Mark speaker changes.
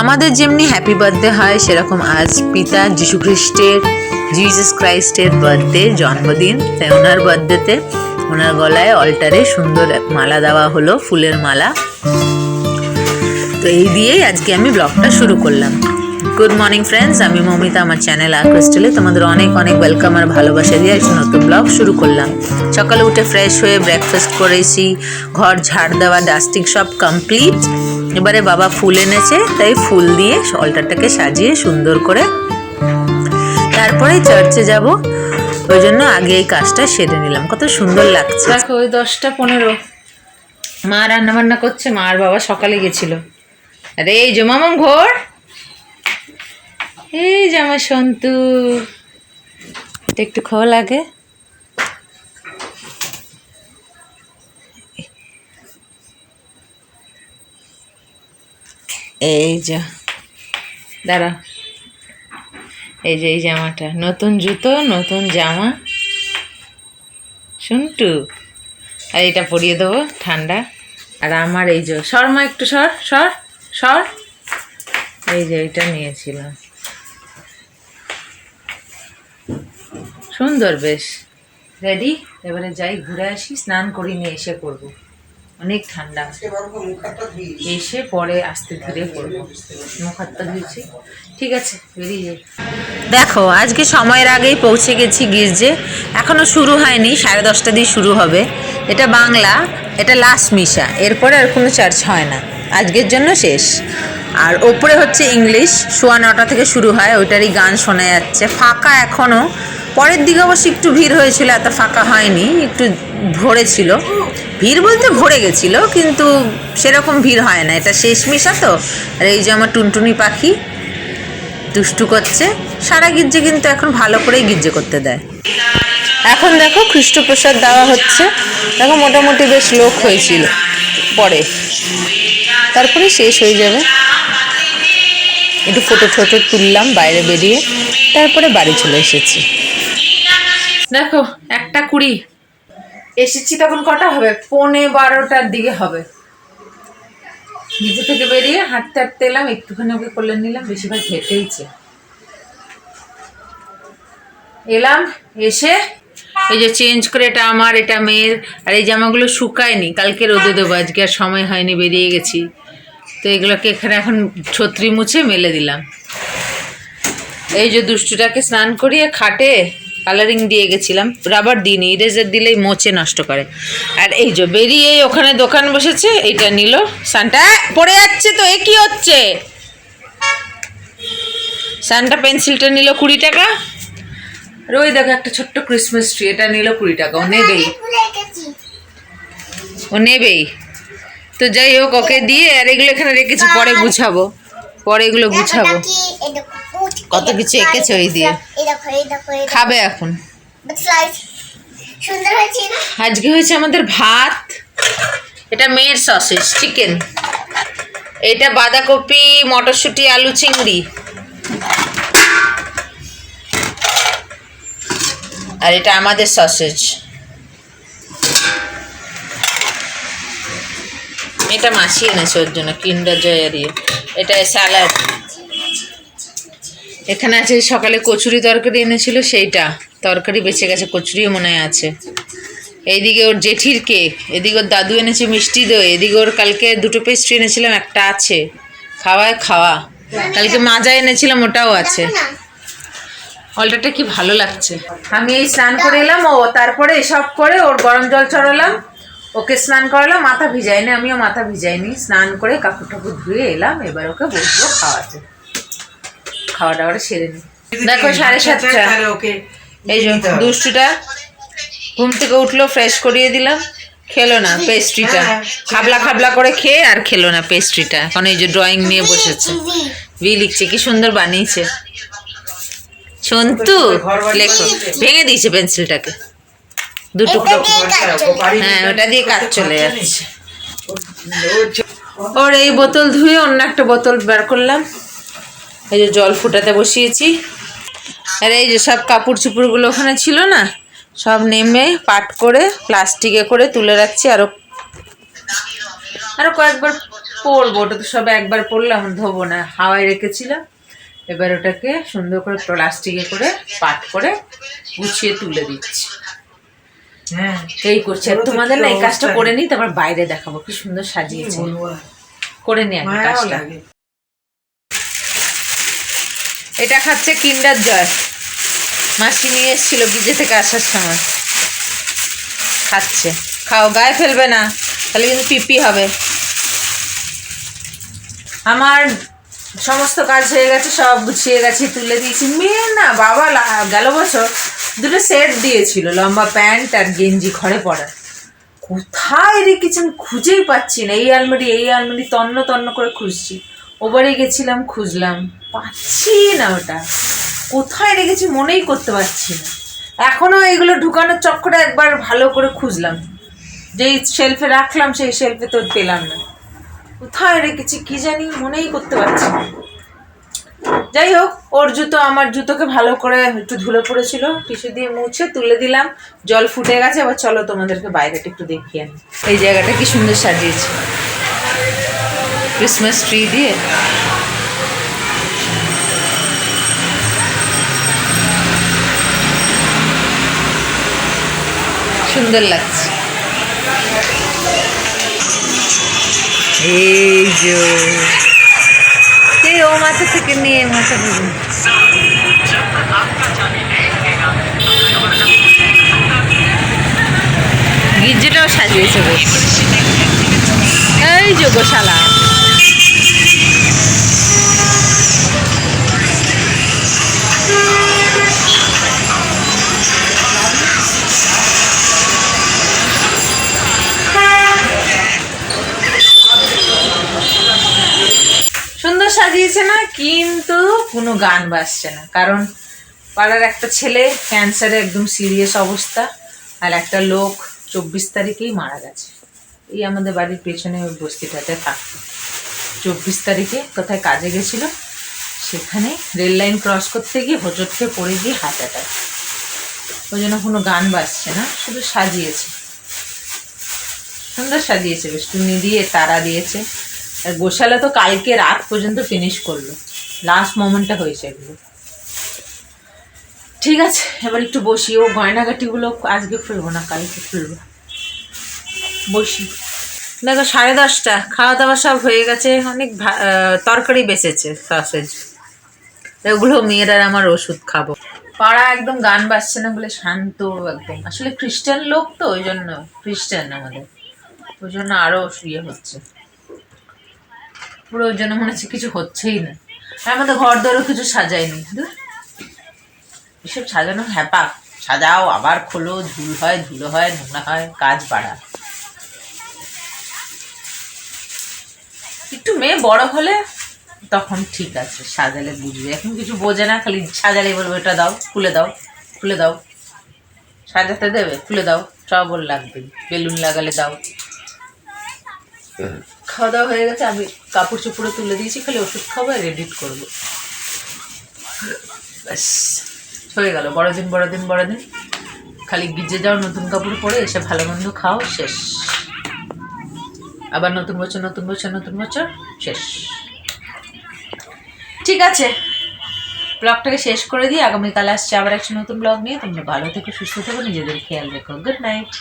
Speaker 1: আমাদের যেমনি happy birthday হয় সেরকম আজ পিতা জিসাস ক্রাইস্টের বার্থডে, জন্মদিন। তাই ওনার বার্থডেতে ওনার গলায় অল্টারে সুন্দর মালা দেওয়া হলো, ফুলের মালা। তো এই দিয়েই আজকে আমি ব্লগটা শুরু করলাম। গুড মর্নিং ফ্রেন্ডস, আমি মৌমিতা, আমার চ্যানেল আর ক্রিস্টালে তোমাদের অনেক অনেক ওয়েলকাম আর ভালোবাসা দিয়ে একটা নতুন ব্লগ শুরু করলাম। সকালে উঠে ফ্রেশ হয়ে ব্রেকফাস্ট করেছি, ঘর ঝাড় দেওয়া, ডাস্টিং সব কমপ্লিট। এবারে বাবা ফুল এনেছে, তাই ফুল দিয়ে অল্টারটাকে সাজিয়ে সুন্দর করে তারপরে চার্চে যাব। ওই জন্য আগে এই কাজটা সেরে নিলাম। কত সুন্দর লাগছে। দেখো ওই 10টা 15 মা রান্না বান্না করছে। মা আর বাবা সকালে গেছিল। আরে এই যে মামাম ঘোর, এই যে আমার সন্তু, একটু খোল লাগে। এই যে দাঁড়া, এই যে এই জামাটা নতুন, জুতো নতুন জামা সন্টু, আর এটা পরিয়ে দেবো ঠান্ডা। আর আমার এই যে শর্মা, একটু সর সর সর, এই যে এটা নিয়েছিলাম, সুন্দর বেশ। রেডি, এবারে যাই ঘুরে আসি, স্নান করি নিয়ে এসে করবো, অনেক ঠান্ডা। এসে পরে আস্তে ধীরে করবো। মুখ হাতটা ধুয়েছি, ঠিক আছে বেরিয়ে যাই। দেখো আজকে সময়ের আগেই পৌঁছে গেছি গির্জে। এখনো শুরু হয়নি, 10:30 দিয়ে শুরু হবে। এটা বাংলা, এটা লাস্ট মিশা, এরপরে আর কোনো চার্চ হয় না, আজকের জন্য শেষ। আর ওপরে হচ্ছে ইংলিশ, 9:15 থেকে শুরু হয়, ওইটারই গান শোনা যাচ্ছে। ফাঁকা এখনও, পরের দিকে অবশ্য একটু ভিড় হয়েছিল, এত ফাঁকা হয়নি, একটু ভরেছিল। ভিড় বলতে ভরে গেছিলো, কিন্তু সেরকম ভিড় হয় না, এটা শেষ মিশা তো। আর এই যে আমার টুনটুনি পাখি দুষ্টু করছে। সারা গির্জে কিন্তু এখন ভালো করেই গির্জে করতে দেয়। এখন দেখো খ্রিস্টপ্রসাদ দেওয়া হচ্ছে। দেখো মোটামুটি বেশ লোক হয়েছিল, পরে তারপরে শেষ হয়ে যাবে। একটু ফটো তুললাম বাইরে বেরিয়ে, তারপরে বাড়ি চলে এসেছি। দেখো 1:20 এসেছি, তখন কটা হবে? 11:15 দিকে হবে। নিচে থেকে বেরিয়ে হাঁটতে হাঁটতে এলাম, একটুখানি ওকে কোলে নিলাম, বেশিরভাগ হেঁটেইছে। এলাম, এসে এই যে চেঞ্জ করে, এটা আমার, এটা মেয়ের। আর এই জামাগুলো শুকায়নি, কালকে রোদে দেবো, আজকে আর সময় হয়নি, বেরিয়ে গেছি। তো এগুলোকে এখানে এখন ছত্রি মুছে মেলে দিলাম। এই যে দুষ্টুটাকে স্নান করিয়ে খাটে কালারিং দিয়ে গেছিলাম, রাবার দিইনি, ইরেজার দিলেই মোচে নষ্ট করে। আর এই যে বেরিয়ে ওখানে দোকান বসেছে, এইটা নিল। সানটা পড়ে যাচ্ছে তো, এ কি হচ্ছে? সানটা পেন্সিলটা নিল 20 টাকা। আর ওই দেখো একটা ছোট্ট ক্রিসমাস ট্রি, এটা নিল 20 টাকা। ও নেবেই তো। যাই হোক, ওকে দিয়ে, আর এগুলো এখানে রেখেছি, পরে গুছাবো, পরে এগুলো গুছাবো। কত কিছু এঁকেছে ওই দিয়ে, খাবে এখন। আজকে হয়েছে আমাদের ভাত, এটা মেয়ের সসেজ চিকেন, এটা বাঁধাকপি মটরশুঁটি আলু চিংড়ি, আর এটা আমাদের সসেজ। এটা মাসি এনেছে ওর জন্য, কিন্ডার জয়ের। এটা স্যালাড। এখানে আছে সকালে কচুরি তরকারি এনেছিল, সেইটা তরকারি বেঁচে গেছে, কচুরিও মনে হয় আছে। এইদিকে ওর জেঠির কেক, এদিকে ওর দাদু এনেছে মিষ্টি দই, এদিকে ওর কালকে 2টো পেস্ট্রি এনেছিলাম, একটা আছে। খাওয়ায় খাওয়া। কালকে মাজা এনেছিলাম, ওটাও আছে। অল্টারটা কি ভালো লাগছে। আমি এই স্নান করে এলাম, ও তারপরে এসব করে ওর গরম জল চড়ালাম, ওকে স্নান করালাম। মাথা ভিজাইনি, আমিও মাথা ভিজাইনি। স্নান করে কাপড় টাপড় ধুয়ে এলাম, এবার ওকে বসবো খাওয়াতে। খাওয়া দাওয়াটা সেরে নি। দেখো 7:30। এই যে দুষ্টুটা ঘুম থেকে উঠলো, ফ্রেশ করিয়ে দিলাম, খেলো না পেস্ট্রিটা, খাবলা খাবলা করে খেয়ে আর খেলো না পেস্ট্রিটা। এখন এই যে ড্রয়িং নিয়ে বসেছে, লিখছে, কি সুন্দর বানিয়েছে সন্তু। লেখো, ভেঙে দিয়েছে পেন্সিলটাকে, 2 টুকরো। হ্যাঁ, ওটা দিয়ে কাজ চলে যাচ্ছে। ওর এই বোতল ধুয়ে অন্য একটা বোতল বের করলাম। এই যে জল ফুটাতে বসিয়েছি। আর এই যে সব কাপড় চুপড়গুলো ওখানে ছিল না, সব নেমে পাট করে প্লাস্টিকে করে তুলে রাখছি। আরো কয়েকবার পরবো, ওটা তো সব একবার পরলাম, ধোবো না, হাওয়ায় রেখেছিলাম। এবার ওটাকে সুন্দর করে প্লাস্টিকে করে পাট করে গুছিয়ে তুলে দিচ্ছি। হ্যাঁ এই করছি। আর তোমাদের না এই কাজটা করে নিই, তারপর বাইরে দেখাবো কি সুন্দর সাজিয়েছে। করে নি আমি কাজটা। এটা খাচ্ছে কিন্ডার জয়, মাসি নিয়ে এসেছিল বিজে থেকে আসার সময়। খাচ্ছে, খাও, গায়ে ফেলবে না, তাহলে কিন্তু পিপি হবে। আমার সমস্ত কাজ হয়ে গেছে, সব গুছিয়ে গেছে, তুলে দিয়েছি। মেয়ে না বাবা গেল বছর দুটো সেট দিয়েছিল, লম্বা প্যান্ট আর গেঞ্জি ঘরে পড়ার। কোথায় রেখেছেন খুঁজেই পাচ্ছি না, এই আলমারি তন্ন তন্ন করে খুঁজছি। ওবারে গেছিলাম, খুঁজলাম, পাচ্ছি না, ওটা কোথায় রেখেছি মনেই করতে পারছি না। এখনো এগুলো ঢুকানোর চক্করে একবার ভালো করে খুঁজলাম, যেই শেলফে রাখলাম সেই শেলফে তো পেলাম না। কোথায় রেখেছি কি জানি, মনেই করতে পারছি না। যাই হোক, ওর জুতো আমার জুতোকে ভালো করে একটু ধুলো পড়েছিল, টিস্যু দিয়ে মুছে তুলে দিলাম, জল ফুটে গেছে। এবার চলো তোমাদেরকে বাইরেটা একটু দেখিয়ে আনি। এই জায়গাটা কি সুন্দর সাজিয়েছে ক্রিসমাস ট্রি দিয়ে। সুন্দর লাগছে। এই যে ও মাথা থেকে নিয়ে মাথা পর্যন্ত গির্জেটাও সাজিয়েছে বেশ। এই যে গোশালা, সুন্দর সাজিয়েছে না, কিন্তু কোনো গান বাজছে না। কারণ পাড়ার একটা ছেলে ক্যান্সারে একদম সিরিয়াস অবস্থা, আর একটা লোক 24 তারিখেই মারা গেছে। এই আমাদের বাড়ির পেছনে ওই বস্তিটাতে থাকতো। 24 তারিখে কোথায় কাজে গেছিল, সেখানে রেল লাইন ক্রস করতে গিয়ে হোঁচট খেয়ে পড়ে গিয়ে হার্ট অ্যাটাক। ওই জন্য কোনো গান বাজছে না, শুধু সাজিয়েছে, সুন্দর সাজিয়েছে বেশ, টুনি দিয়ে তারা দিয়েছে। আর গোশালা তো কালকে রাত পর্যন্ত ফিনিশ করলো, লাস্ট মোমেন্টটা হয়েছে এগুলো। ঠিক আছে, এবার একটু বসি। ও গয়নাগাটিগুলো আজকে খুলবো না, কালকে খুলবো, বসি। দেখো 10:30, খাওয়া দাওয়া সব হয়ে গেছে। অনেক তরকারি বেঁচেছে, সসেজ, এগুলো মেয়ের আর আমার ওষুধ খাবো। পাড়া একদম গান বাজছে না বলে শান্ত একদম। আসলে খ্রিস্টান লোক তো, ওই জন্য, খ্রিস্টান আমাদের, ওই জন্য আরও ইয়ে হচ্ছে পুরো। ওই জন্য মনে হচ্ছে কিছু হচ্ছেই না। আর আমাদের ঘর দরও কিছু সাজায়নি, এসব সাজানো হ্যাপা। সাজাও আবার খোলো, ধুলো হয় নোংরা হয়, কাজ বাড়া। একটু মেয়ে বড় হলে তখন ঠিক আছে, সাজালে বুঝবে। এখন কিছু বোঝে না, খালি সাজালে বলবো এটা দাও, খুলে দাও, খুলে দাও, সাজাতে দেবে, খুলে দাও, সব ওর লাগবে। বেলুন লাগালে দাও। খাওয়া দাওয়া হয়ে গেছে, আমি কাপড় চোপড়ে তুলে দিয়েছি, খালি ওষুধ খাবো আর এডিট করবো, ব্যাস হয়ে গেল। বড়দিন খালি গিজে যাও, নতুন কাপড় পরে এসে ভালো মন্দ খাও, শেষ। আবার নতুন বছর শেষ। ঠিক আছে, ব্লগটাকে শেষ করে দিই। আগামীকাল আসছে আবার একটা নতুন ব্লগ নিয়ে। তোমরা ভালো থেকো, সুস্থ থেকো, নিজেদের খেয়াল রেখো। Good night.